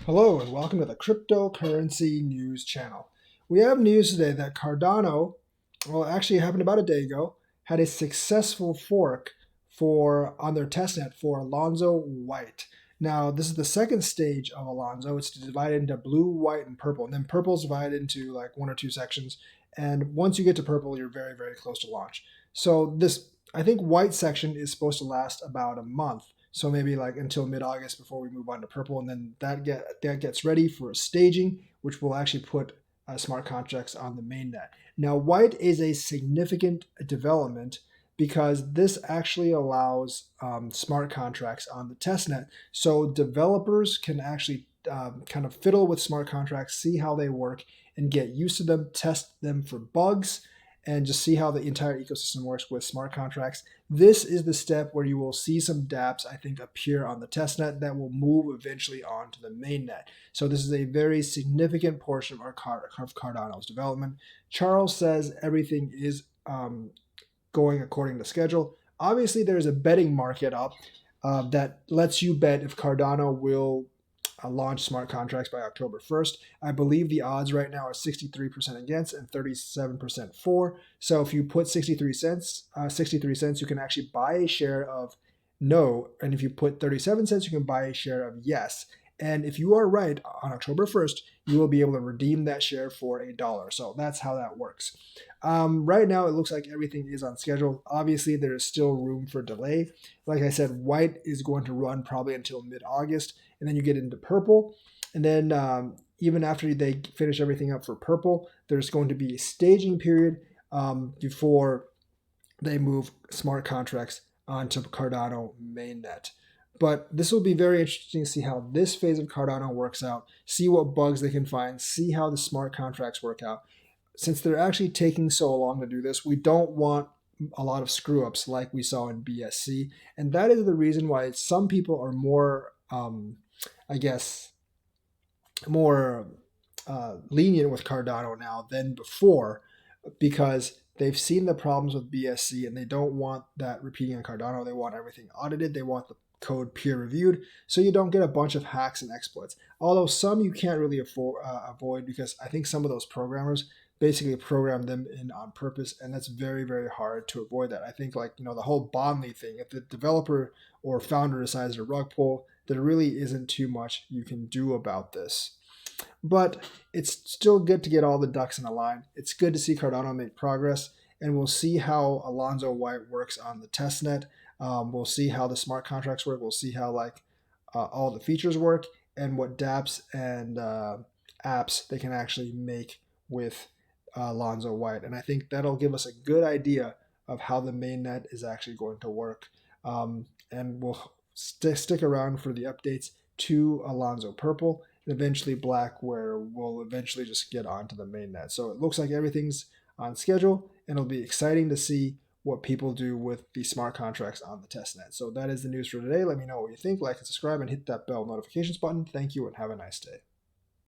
Hello and welcome to the Cryptocurrency News Channel. We have news today that Cardano, well, actually it happened about a day ago, had a successful fork on their testnet for Alonzo White. Now, this is the second stage of Alonzo. It's divided into blue, white, and purple. And then purple's divided into like one or two sections. And once you get to purple, you're very, very close to launch. So this, I think white section is supposed to last about a month. So maybe like until mid-August before we move on to purple, and then that gets ready for staging, which will actually put smart contracts on the mainnet. Now, white is a significant development because this actually allows smart contracts on the testnet. So developers can actually kind of fiddle with smart contracts, see how they work, and get used to them, test them for bugs, and just see how the entire ecosystem works with smart contracts. This is the step where you will see some dApps, I think, appear on the testnet that will move eventually onto the mainnet. So this is a very significant portion of Cardano's development. Charles says everything is going according to schedule. Obviously, there's a betting market up that lets you bet if Cardano will launch smart contracts by October 1st. I believe the odds right now are 63% against and 37% for. So if you put 63 cents, you can actually buy a share of no. And if you put 37 cents, you can buy a share of yes. And if you are right on October 1st, you will be able to redeem that share for $1. So that's how that works. Right now, it looks like everything is on schedule. Obviously, there is still room for delay. Like I said, white is going to run probably until mid-August, and then you get into purple. And then even after they finish everything up for purple, there's going to be a staging period before they move smart contracts onto Cardano mainnet. But this will be very interesting to see how this phase of Cardano works out, see what bugs they can find, see how the smart contracts work out. Since they're actually taking so long to do this, we don't want a lot of screw ups like we saw in BSC. And that is the reason why some people are more, I guess, more lenient with Cardano now than before, because they've seen the problems with BSC and they don't want that repeating on Cardano. They want everything audited. They want the code peer reviewed so you don't get a bunch of hacks and exploits. Although some you can't really avoid because I think some of those programmers basically program them in on purpose, and that's very, very hard to avoid that. I think like, the whole Bondly thing, if the developer or founder decides to rug pull, there really isn't too much you can do about this. But it's still good to get all the ducks in a line. It's good to see Cardano make progress, and we'll see how Alonzo White works on the testnet. We'll see how the smart contracts work. We'll see how all the features work and what dApps and apps they can actually make with Alonzo White. And I think that'll give us a good idea of how the mainnet is actually going to work. And we'll stick around for the updates to Alonzo Purple and eventually Black, where we'll eventually just get onto the mainnet. So it looks like everything's on schedule, and it'll be exciting to see what people do with the smart contracts on the testnet. So that is the news for today. Let me know what you think. Like and subscribe and hit that bell notifications button. Thank you and have a nice day.